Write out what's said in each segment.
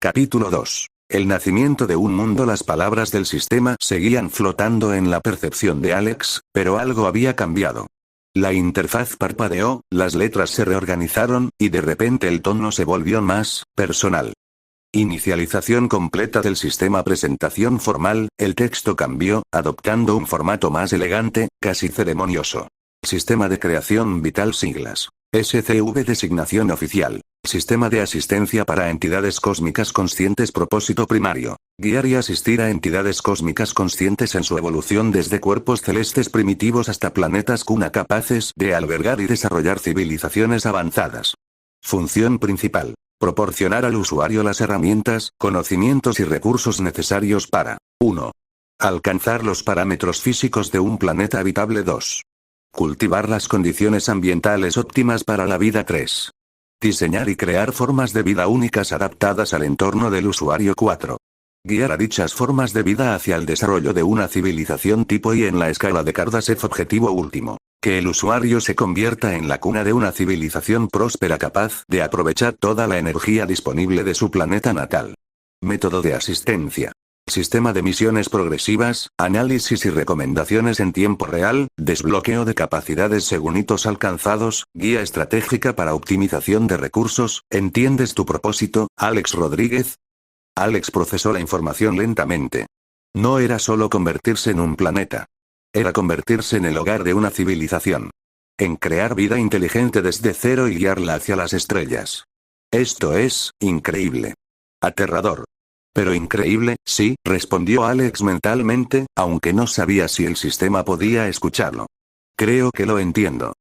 Capítulo 2. El nacimiento de un mundo. Las palabras del sistema seguían flotando en la percepción de Alex, pero algo había cambiado. La interfaz parpadeó, las letras se reorganizaron, y de repente el tono se volvió más personal. Inicialización completa del sistema. Presentación formal. El texto cambió, adoptando un formato más elegante, casi ceremonioso. Sistema de creación vital. Siglas. SCV. Designación oficial. Sistema de asistencia para entidades cósmicas conscientes. Propósito primario: guiar y asistir a entidades cósmicas conscientes en su evolución desde cuerpos celestes primitivos hasta planetas cuna capaces de albergar y desarrollar civilizaciones avanzadas. Función principal: proporcionar al usuario las herramientas, conocimientos y recursos necesarios para 1. Alcanzar los parámetros físicos de un planeta habitable. 2. Cultivar las condiciones ambientales óptimas para la vida. 3. Diseñar y crear formas de vida únicas adaptadas al entorno del usuario. 4. Guiar a dichas formas de vida hacia el desarrollo de una civilización tipo I en la escala de Kardashev. Objetivo último: que el usuario se convierta en la cuna de una civilización próspera capaz de aprovechar toda la energía disponible de su planeta natal. Método de asistencia: sistema de misiones progresivas, análisis y recomendaciones en tiempo real, desbloqueo de capacidades según hitos alcanzados, guía estratégica para optimización de recursos. ¿Entiendes tu propósito, Alex Rodríguez? Alex procesó la información lentamente. No era solo convertirse en un planeta. Era convertirse en el hogar de una civilización. En crear vida inteligente desde cero y guiarla hacia las estrellas. Esto es increíble. Aterrador. Pero increíble, sí, respondió Alex mentalmente, aunque no sabía si el sistema podía escucharlo. Creo que lo entiendo.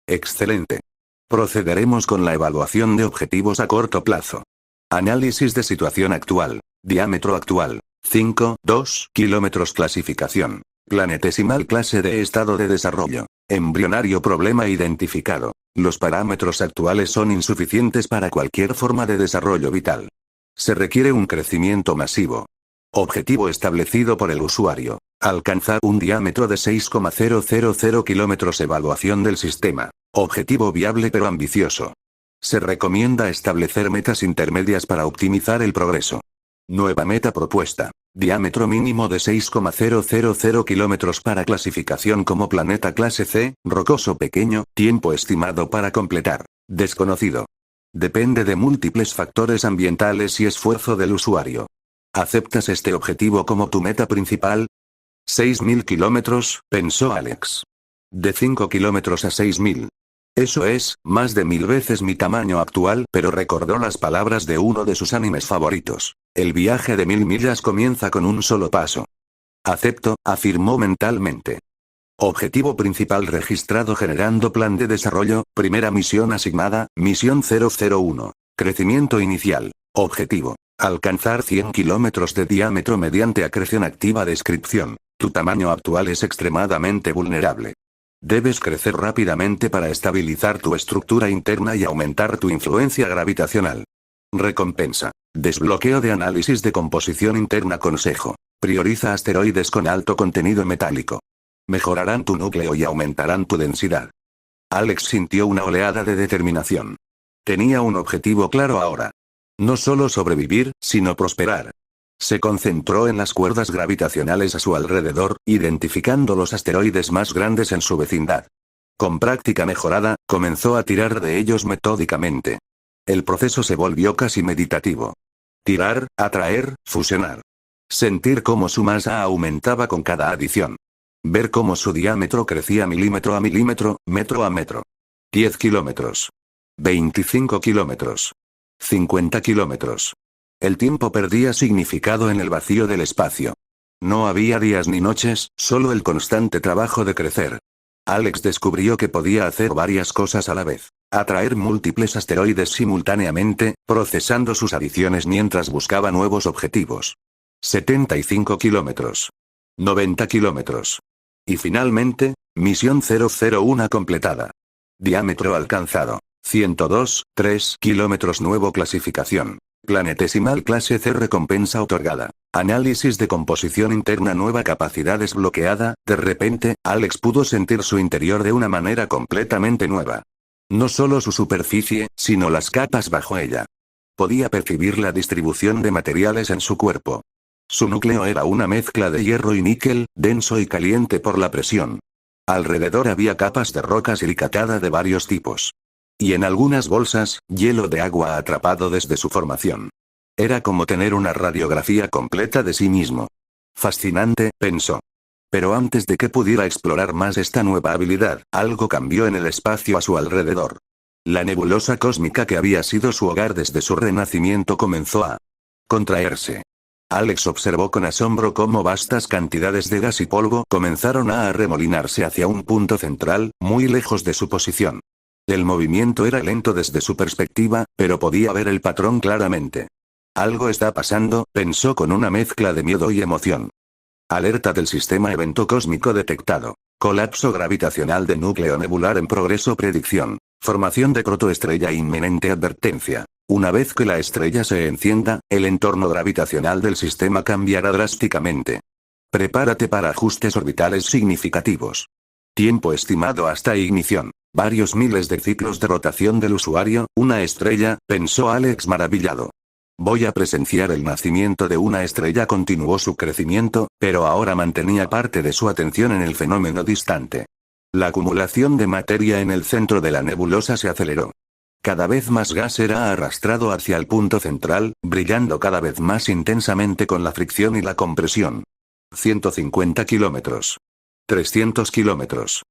Excelente. Procederemos con la evaluación de objetivos a corto plazo. Análisis de situación actual. Diámetro actual: 5,2 kilómetros. Clasificación: planetesimal. Clase de estado de desarrollo: embrionario. Problema identificado: los parámetros actuales son insuficientes para cualquier forma de desarrollo vital. Se requiere un crecimiento masivo. Objetivo establecido por el usuario: alcanzar un diámetro de 6,000 kilómetros. Evaluación del sistema: objetivo viable pero ambicioso. Se recomienda establecer metas intermedias para optimizar el progreso. Nueva meta propuesta: diámetro mínimo de 6,000 kilómetros para clasificación como planeta clase C, rocoso pequeño. Tiempo estimado para completar: desconocido. Depende de múltiples factores ambientales y esfuerzo del usuario. ¿Aceptas este objetivo como tu meta principal? 6.000 kilómetros, pensó Alex. De 5 kilómetros a 6.000. Eso es, más de 1000 veces mi tamaño actual, pero recordó las palabras de uno de sus animes favoritos: el viaje de 1000 millas comienza con un solo paso. Acepto, afirmó mentalmente. Objetivo principal registrado. Generando plan de desarrollo. Primera misión asignada, misión 001. Crecimiento inicial. Objetivo: alcanzar 100 kilómetros de diámetro mediante acreción activa. Descripción: tu tamaño actual es extremadamente vulnerable. Debes crecer rápidamente para estabilizar tu estructura interna y aumentar tu influencia gravitacional. Recompensa: desbloqueo de análisis de composición interna. Consejo: prioriza asteroides con alto contenido metálico. Mejorarán tu núcleo y aumentarán tu densidad. Alex sintió una oleada de determinación. Tenía un objetivo claro ahora. No solo sobrevivir, sino prosperar. Se concentró en las cuerdas gravitacionales a su alrededor, identificando los asteroides más grandes en su vecindad. Con práctica mejorada, comenzó a tirar de ellos metódicamente. El proceso se volvió casi meditativo. Tirar, atraer, fusionar. Sentir cómo su masa aumentaba con cada adición. Ver cómo su diámetro crecía milímetro a milímetro, metro a metro. 10 kilómetros. 25 kilómetros. 50 kilómetros. El tiempo perdía significado en el vacío del espacio. No había días ni noches, solo el constante trabajo de crecer. Alex descubrió que podía hacer varias cosas a la vez. Atraer múltiples asteroides simultáneamente, procesando sus adiciones mientras buscaba nuevos objetivos. 75 kilómetros. 90 kilómetros. Y finalmente, misión 001 completada. Diámetro alcanzado: 102,3 kilómetros. Nuevo clasificación: planetesimal clase C. Recompensa otorgada: análisis de composición interna. Nueva capacidad desbloqueada. De repente, Alex pudo sentir su interior de una manera completamente nueva. No solo su superficie, sino las capas bajo ella. Podía percibir la distribución de materiales en su cuerpo. Su núcleo era una mezcla de hierro y níquel, denso y caliente por la presión. Alrededor había capas de roca silicatada de varios tipos. Y en algunas bolsas, hielo de agua atrapado desde su formación. Era como tener una radiografía completa de sí mismo. Fascinante, pensó. Pero antes de que pudiera explorar más esta nueva habilidad, algo cambió en el espacio a su alrededor. La nebulosa cósmica que había sido su hogar desde su renacimiento comenzó a contraerse. Alex observó con asombro cómo vastas cantidades de gas y polvo comenzaron a arremolinarse hacia un punto central, muy lejos de su posición. El movimiento era lento desde su perspectiva, pero podía ver el patrón claramente. Algo está pasando, pensó con una mezcla de miedo y emoción. Alerta del sistema evento cósmico detectado. Colapso gravitacional de núcleo nebular en progreso. Predicción. Formación de protoestrella inminente. Advertencia. Una vez que la estrella se encienda, el entorno gravitacional del sistema cambiará drásticamente. Prepárate para ajustes orbitales significativos. Tiempo estimado hasta ignición. Varios miles de ciclos de rotación del usuario, una estrella, pensó Alex maravillado. Voy a presenciar el nacimiento de una estrella. Continuó su crecimiento, pero ahora mantenía parte de su atención en el fenómeno distante. La acumulación de materia en el centro de la nebulosa se aceleró. Cada vez más gas era arrastrado hacia el punto central, brillando cada vez más intensamente con la fricción y la compresión. 150 kilómetros. 300 kilómetros.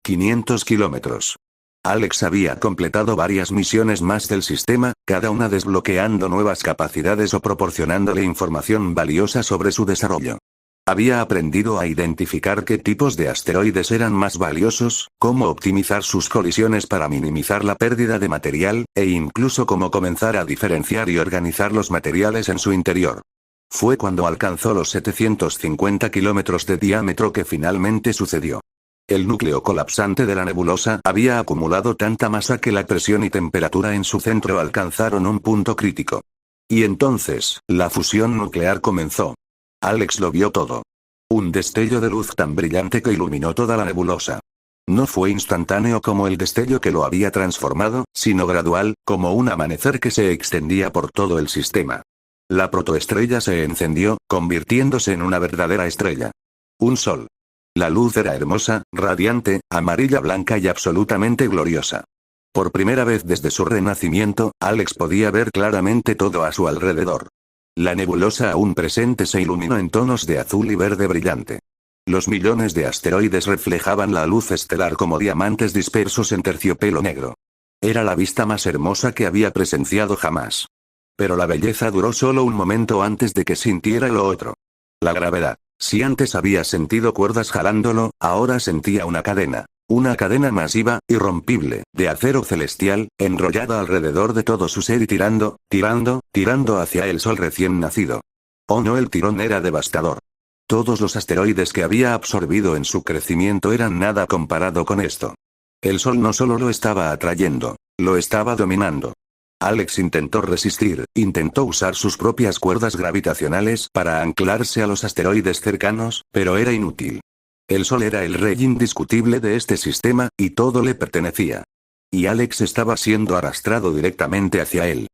500 kilómetros. Alex había completado varias misiones más del sistema, cada una desbloqueando nuevas capacidades o proporcionándole información valiosa sobre su desarrollo. Había aprendido a identificar qué tipos de asteroides eran más valiosos, cómo optimizar sus colisiones para minimizar la pérdida de material, e incluso cómo comenzar a diferenciar y organizar los materiales en su interior. Fue cuando alcanzó los 750 kilómetros de diámetro que finalmente sucedió. El núcleo colapsante de la nebulosa había acumulado tanta masa que la presión y temperatura en su centro alcanzaron un punto crítico. Y entonces, la fusión nuclear comenzó. Alex lo vio todo. Un destello de luz tan brillante que iluminó toda la nebulosa. No fue instantáneo como el destello que lo había transformado, sino gradual, como un amanecer que se extendía por todo el sistema. La protoestrella se encendió, convirtiéndose en una verdadera estrella. Un sol. La luz era hermosa, radiante, amarilla blanca y absolutamente gloriosa. Por primera vez desde su renacimiento, Alex podía ver claramente todo a su alrededor. La nebulosa aún presente se iluminó en tonos de azul y verde brillante. Los millones de asteroides reflejaban la luz estelar como diamantes dispersos en terciopelo negro. Era la vista más hermosa que había presenciado jamás. Pero la belleza duró solo un momento antes de que sintiera lo otro. La gravedad. Si antes había sentido cuerdas jalándolo, ahora sentía una cadena. Una cadena masiva, irrompible, de acero celestial, enrollada alrededor de todo su ser y tirando hacia el sol recién nacido. Oh no, el tirón era devastador. Todos los asteroides que había absorbido en su crecimiento eran nada comparado con esto. El sol no solo lo estaba atrayendo, lo estaba dominando. Alex intentó resistir, intentó usar sus propias cuerdas gravitacionales para anclarse a los asteroides cercanos, pero era inútil. El Sol era el rey indiscutible de este sistema, y todo le pertenecía. Y Alex estaba siendo arrastrado directamente hacia él.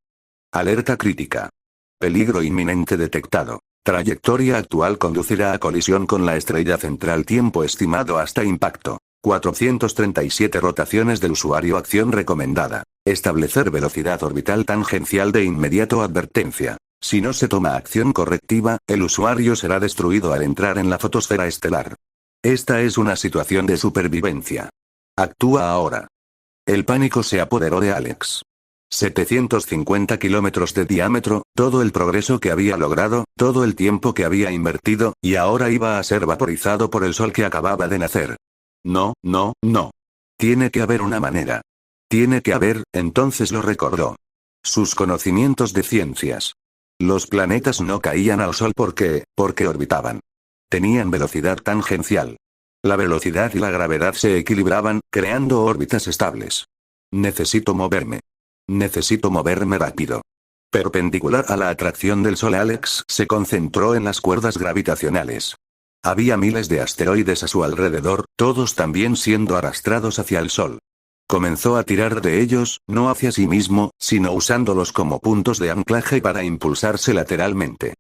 Alerta crítica. Peligro inminente detectado. Trayectoria actual conducirá a colisión con la estrella central. Tiempo estimado hasta impacto. 437 rotaciones del usuario. Acción recomendada. Establecer velocidad orbital tangencial de inmediato. Advertencia. Si no se toma acción correctiva, el usuario será destruido al entrar en la fotosfera estelar. Esta es una situación de supervivencia. Actúa ahora. El pánico se apoderó de Alex. 750 kilómetros de diámetro, todo el progreso que había logrado, todo el tiempo que había invertido, y ahora iba a ser vaporizado por el sol que acababa de nacer. No. Tiene que haber una manera. Tiene que haber, entonces lo recordó. Sus conocimientos de ciencias. Los planetas no caían al sol porque orbitaban. Tenían velocidad tangencial. La velocidad y la gravedad se equilibraban, creando órbitas estables. Necesito moverme. Necesito moverme rápido. Perpendicular a la atracción del Sol, Alex se concentró en las cuerdas gravitacionales. Había miles de asteroides a su alrededor, todos también siendo arrastrados hacia el Sol. Comenzó a tirar de ellos, no hacia sí mismo, sino usándolos como puntos de anclaje para impulsarse lateralmente.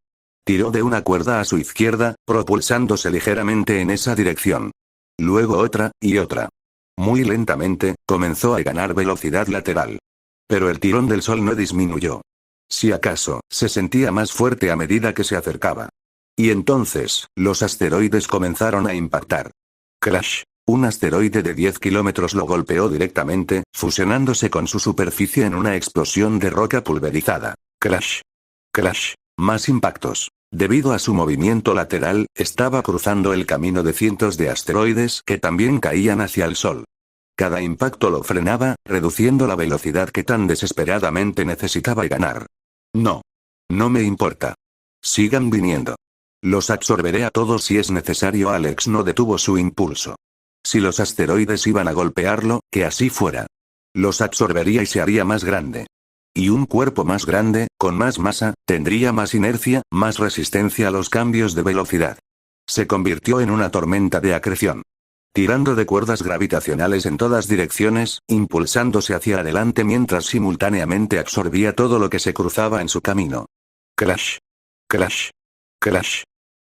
Tiró de una cuerda a su izquierda, propulsándose ligeramente en esa dirección. Luego otra, y otra. Muy lentamente, comenzó a ganar velocidad lateral. Pero el tirón del sol no disminuyó. Si acaso, se sentía más fuerte a medida que se acercaba. Y entonces, los asteroides comenzaron a impactar. Crash. Un asteroide de 10 kilómetros lo golpeó directamente, fusionándose con su superficie en una explosión de roca pulverizada. Crash. Crash. Más impactos. Debido a su movimiento lateral, estaba cruzando el camino de cientos de asteroides que también caían hacia el Sol. Cada impacto lo frenaba, reduciendo la velocidad que tan desesperadamente necesitaba ganar. No. No me importa. Sigan viniendo. Los absorberé a todos si es necesario. Alex no detuvo su impulso. Si los asteroides iban a golpearlo, que así fuera. Los absorbería y se haría más grande. Y un cuerpo más grande, con más masa, tendría más inercia, más resistencia a los cambios de velocidad. Se convirtió en una tormenta de acreción. Tirando de cuerdas gravitacionales en todas direcciones, impulsándose hacia adelante mientras simultáneamente absorbía todo lo que se cruzaba en su camino. Crash. Crash. Crash.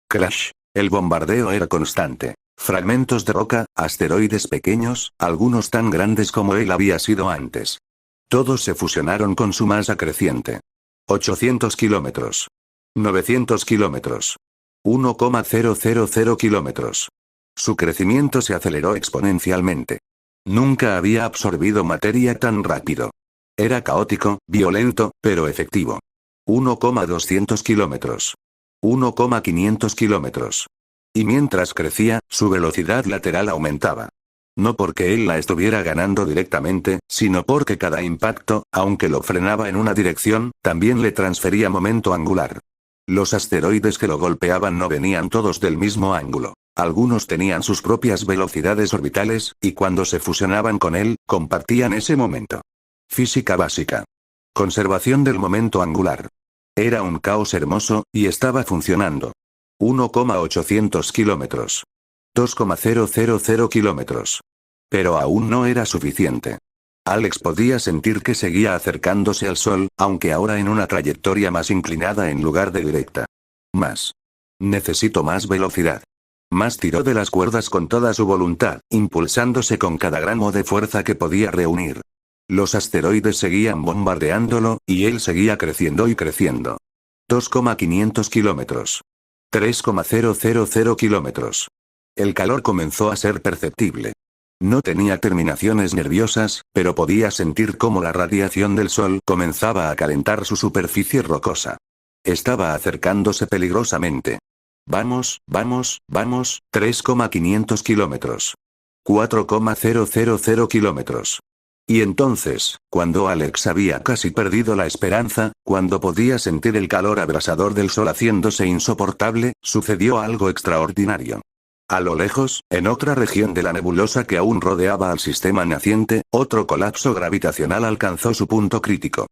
Crash. El bombardeo era constante. Fragmentos de roca, asteroides pequeños, algunos tan grandes como él había sido antes. Todos se fusionaron con su masa creciente. 800 kilómetros. 900 kilómetros. 1,000 kilómetros. Su crecimiento se aceleró exponencialmente. Nunca había absorbido materia tan rápido. Era caótico, violento, pero efectivo. 1,200 kilómetros. 1,500 kilómetros. Y mientras crecía, su velocidad lateral aumentaba. No porque él la estuviera ganando directamente, sino porque cada impacto, aunque lo frenaba en una dirección, también le transfería momento angular. Los asteroides que lo golpeaban no venían todos del mismo ángulo. Algunos tenían sus propias velocidades orbitales, y cuando se fusionaban con él, compartían ese momento. Física básica. Conservación del momento angular. Era un caos hermoso, y estaba funcionando. 1,800 kilómetros. 2,000 kilómetros. Pero aún no era suficiente. Alex podía sentir que seguía acercándose al Sol, aunque ahora en una trayectoria más inclinada en lugar de directa. Más. Necesito más velocidad. Más tiró de las cuerdas con toda su voluntad, impulsándose con cada gramo de fuerza que podía reunir. Los asteroides seguían bombardeándolo, y él seguía creciendo y creciendo. 2,500 kilómetros. 3,000 kilómetros. El calor comenzó a ser perceptible. No tenía terminaciones nerviosas, pero podía sentir cómo la radiación del sol comenzaba a calentar su superficie rocosa. Estaba acercándose peligrosamente. Vamos, vamos, vamos, 3,500 kilómetros. 4,000 kilómetros. Y entonces, cuando Alex había casi perdido la esperanza, cuando podía sentir el calor abrasador del sol haciéndose insoportable, sucedió algo extraordinario. A lo lejos, en otra región de la nebulosa que aún rodeaba al sistema naciente, otro colapso gravitacional alcanzó su punto crítico.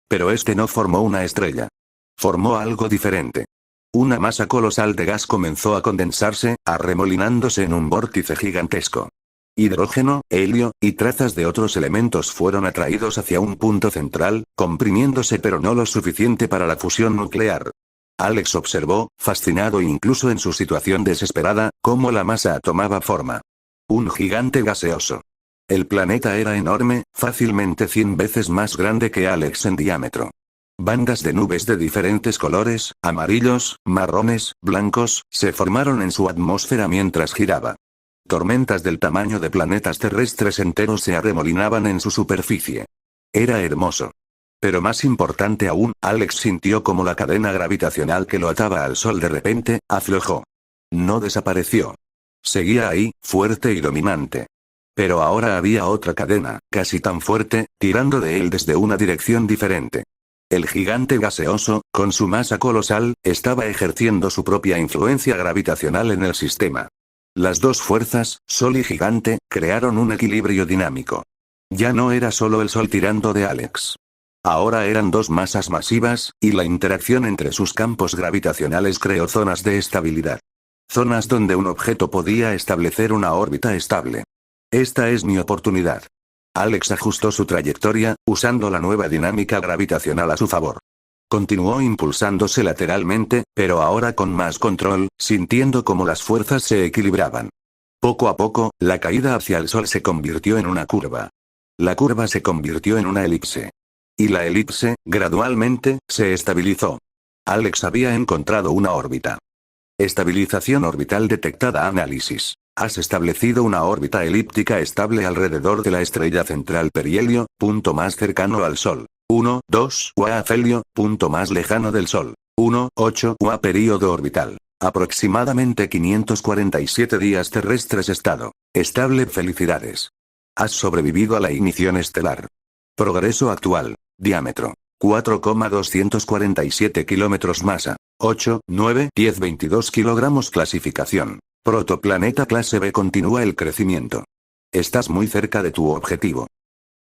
Pero este no formó una estrella. Formó algo diferente. Una masa colosal de gas comenzó a condensarse, arremolinándose en un vórtice gigantesco. Hidrógeno, helio, y trazas de otros elementos fueron atraídos hacia un punto central, comprimiéndose pero no lo suficiente para la fusión nuclear. Alex observó, fascinado incluso en su situación desesperada, cómo la masa tomaba forma. Un gigante gaseoso. El planeta era enorme, fácilmente 100 veces más grande que Alex en diámetro. Bandas de nubes de diferentes colores, amarillos, marrones, blancos, se formaron en su atmósfera mientras giraba. Tormentas del tamaño de planetas terrestres enteros se arremolinaban en su superficie. Era hermoso. Pero más importante aún, Alex sintió como la cadena gravitacional que lo ataba al sol de repente, aflojó. No desapareció. Seguía ahí, fuerte y dominante. Pero ahora había otra cadena, casi tan fuerte, tirando de él desde una dirección diferente. El gigante gaseoso, con su masa colosal, estaba ejerciendo su propia influencia gravitacional en el sistema. Las dos fuerzas, Sol y gigante, crearon un equilibrio dinámico. Ya no era solo el Sol tirando de Alex. Ahora eran dos masas masivas, y la interacción entre sus campos gravitacionales creó zonas de estabilidad. Zonas donde un objeto podía establecer una órbita estable. Esta es mi oportunidad. Alex ajustó su trayectoria, usando la nueva dinámica gravitacional a su favor. Continuó impulsándose lateralmente, pero ahora con más control, sintiendo cómo las fuerzas se equilibraban. Poco a poco, la caída hacia el Sol se convirtió en una curva. La curva se convirtió en una elipse. Y la elipse, gradualmente, se estabilizó. Alex había encontrado una órbita. Estabilización orbital detectada. Análisis. Has establecido una órbita elíptica estable alrededor de la estrella central Perihelio, punto más cercano al Sol. 1, 2 UA Afelio, punto más lejano del Sol. 1, 8 UA período orbital. Aproximadamente 547 días terrestres. Estado estable. Felicidades. Has sobrevivido a la ignición estelar. Progreso actual. Diámetro. 4,247 kilómetros. Masa. 8, 9, 10, 22 kilogramos. Clasificación. Protoplaneta clase B. Continúa el crecimiento. Estás muy cerca de tu objetivo.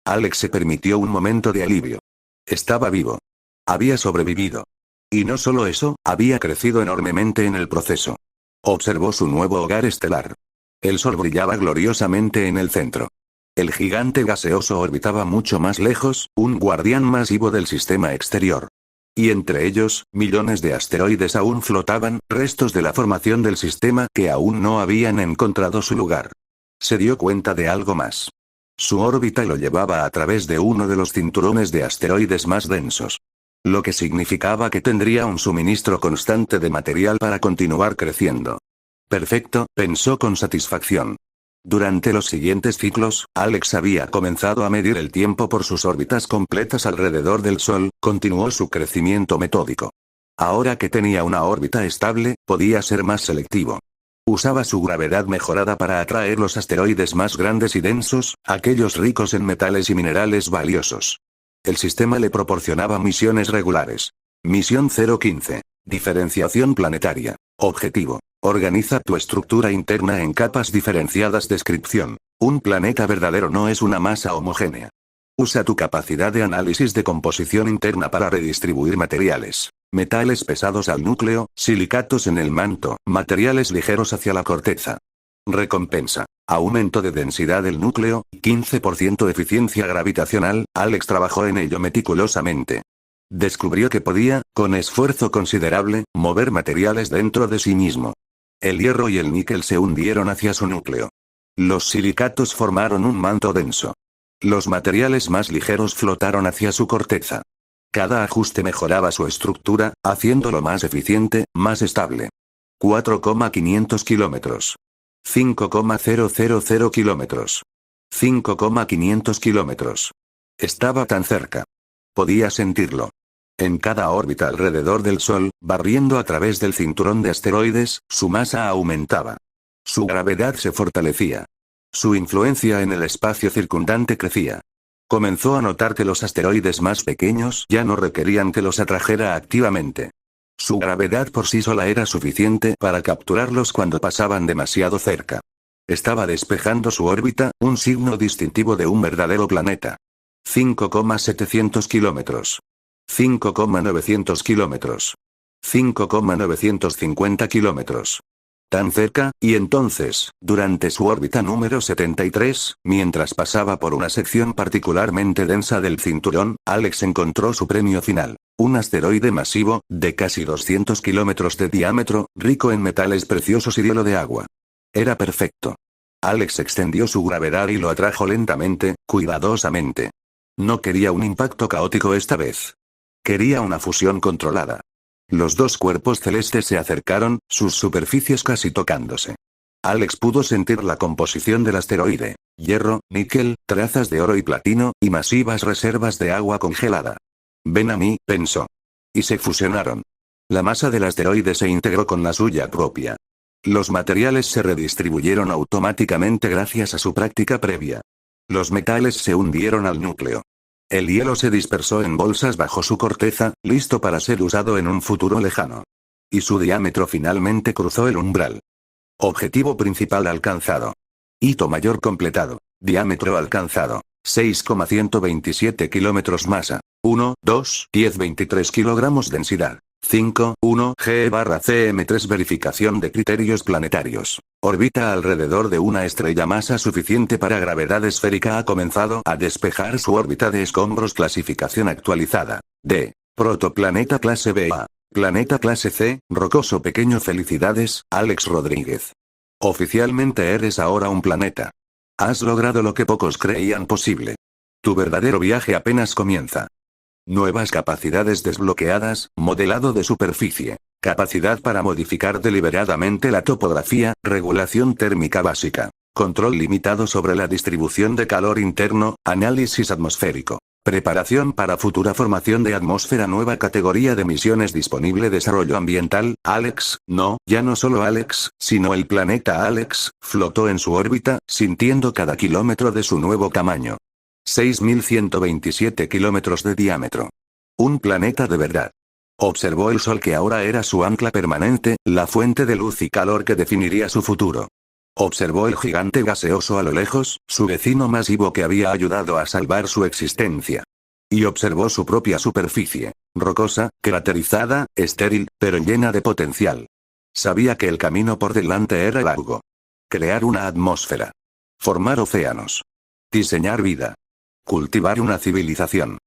Alex se permitió un momento de alivio. Estaba vivo. Había sobrevivido. Y no solo eso, había crecido enormemente en el proceso. Observó su nuevo hogar estelar. El Sol brillaba gloriosamente en el centro. El gigante gaseoso orbitaba mucho más lejos, un guardián masivo del sistema exterior. Y entre ellos, millones de asteroides aún flotaban, restos de la formación del sistema que aún no habían encontrado su lugar. Se dio cuenta de algo más. Su órbita lo llevaba a través de uno de los cinturones de asteroides más densos. Lo que significaba que tendría un suministro constante de material para continuar creciendo. Perfecto, pensó con satisfacción. Durante los siguientes ciclos, Alex había comenzado a medir el tiempo por sus órbitas completas alrededor del Sol, continuó su crecimiento metódico. Ahora que tenía una órbita estable, podía ser más selectivo. Usaba su gravedad mejorada para atraer los asteroides más grandes y densos, aquellos ricos en metales y minerales valiosos. El sistema le proporcionaba misiones regulares. Misión 015. Diferenciación planetaria. Objetivo. Organiza tu estructura interna en capas diferenciadas. Descripción. Un planeta verdadero no es una masa homogénea. Usa tu capacidad de análisis de composición interna para redistribuir materiales. Metales pesados al núcleo, silicatos en el manto, materiales ligeros hacia la corteza. Recompensa. Aumento de densidad del núcleo, 15% eficiencia gravitacional. Alex trabajó en ello meticulosamente. Descubrió que podía, con esfuerzo considerable, mover materiales dentro de sí mismo. El hierro y el níquel se hundieron hacia su núcleo. Los silicatos formaron un manto denso. Los materiales más ligeros flotaron hacia su corteza. Cada ajuste mejoraba su estructura, haciéndolo más eficiente, más estable. 4,500 kilómetros. 5,000 kilómetros. 5,500 kilómetros. Estaba tan cerca. Podía sentirlo. En cada órbita alrededor del Sol, barriendo a través del cinturón de asteroides, su masa aumentaba. Su gravedad se fortalecía. Su influencia en el espacio circundante crecía. Comenzó a notar que los asteroides más pequeños ya no requerían que los atrajera activamente. Su gravedad por sí sola era suficiente para capturarlos cuando pasaban demasiado cerca. Estaba despejando su órbita, un signo distintivo de un verdadero planeta. 5,700 kilómetros. 5,900 kilómetros. 5,950 kilómetros. Tan cerca, y entonces, durante su órbita número 73, mientras pasaba por una sección particularmente densa del cinturón, Alex encontró su premio final. Un asteroide masivo, de casi 200 kilómetros de diámetro, rico en metales preciosos y hielo de agua. Era perfecto. Alex extendió su gravedad y lo atrajo lentamente, cuidadosamente. No quería un impacto caótico esta vez. Quería una fusión controlada. Los dos cuerpos celestes se acercaron, sus superficies casi tocándose. Alex pudo sentir la composición del asteroide: hierro, níquel, trazas de oro y platino, y masivas reservas de agua congelada. Ven a mí, pensó. Y se fusionaron. La masa del asteroide se integró con la suya propia. Los materiales se redistribuyeron automáticamente gracias a su práctica previa. Los metales se hundieron al núcleo. El hielo se dispersó en bolsas bajo su corteza, listo para ser usado en un futuro lejano. Y su diámetro finalmente cruzó el umbral. Objetivo principal alcanzado. Hito mayor completado. Diámetro alcanzado. 6,127 kilómetros. Masa. 1, 2, 10, 23 kilogramos. Densidad. 5, 1 G/cm3. Verificación de criterios planetarios. Orbita alrededor de una estrella masa suficiente para gravedad esférica. Ha comenzado a despejar su órbita de escombros. Clasificación actualizada. D. Protoplaneta clase B. A. Planeta clase C, rocoso pequeño. Felicidades, Alex Rodríguez. Oficialmente eres ahora un planeta. Has logrado lo que pocos creían posible. Tu verdadero viaje apenas comienza. Nuevas capacidades desbloqueadas, modelado de superficie. Capacidad para modificar deliberadamente la topografía, regulación térmica básica. Control limitado sobre la distribución de calor interno, análisis atmosférico. Preparación para futura formación de atmósfera. Nueva categoría de misiones disponible. Desarrollo ambiental. Alex, no, ya no solo Alex, sino el planeta Alex, flotó en su órbita, sintiendo cada kilómetro de su nuevo tamaño. 6.127 kilómetros de diámetro. Un planeta de verdad. Observó el sol que ahora era su ancla permanente, la fuente de luz y calor que definiría su futuro. Observó el gigante gaseoso a lo lejos, su vecino masivo que había ayudado a salvar su existencia. Y observó su propia superficie, rocosa, craterizada, estéril, pero llena de potencial. Sabía que el camino por delante era largo. Crear una atmósfera. Formar océanos. Diseñar vida. Cultivar una civilización.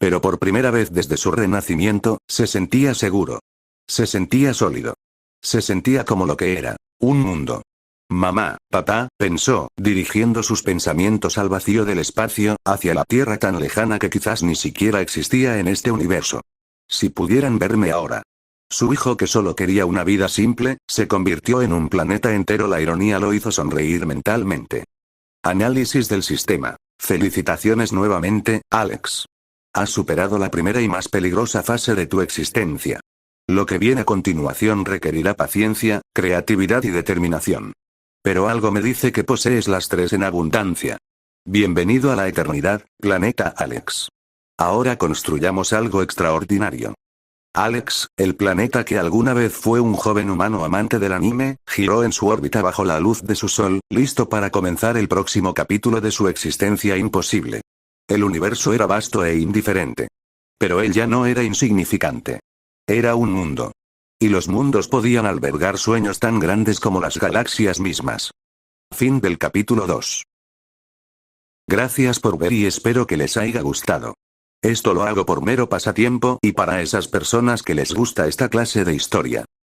Pero por primera vez desde su renacimiento, se sentía seguro. Se sentía sólido. Se sentía como lo que era, un mundo. Mamá, papá, pensó, dirigiendo sus pensamientos al vacío del espacio, hacia la Tierra tan lejana que quizás ni siquiera existía en este universo. Si pudieran verme ahora. Su hijo que solo quería una vida simple, se convirtió en un planeta entero. La ironía lo hizo sonreír mentalmente. Análisis del sistema. Felicitaciones nuevamente, Alex. Has superado la primera y más peligrosa fase de tu existencia. Lo que viene a continuación requerirá paciencia, creatividad y determinación. Pero algo me dice que posees las tres en abundancia. Bienvenido a la eternidad, planeta Alex. Ahora construyamos algo extraordinario. Alex, el planeta que alguna vez fue un joven humano amante del anime, giró en su órbita bajo la luz de su sol, listo para comenzar el próximo capítulo de su existencia imposible. El universo era vasto e indiferente. Pero él ya no era insignificante. Era un mundo. Y los mundos podían albergar sueños tan grandes como las galaxias mismas. Fin del capítulo 2. Gracias por ver y espero que les haya gustado. Esto lo hago por mero pasatiempo y para esas personas que les gusta esta clase de historia.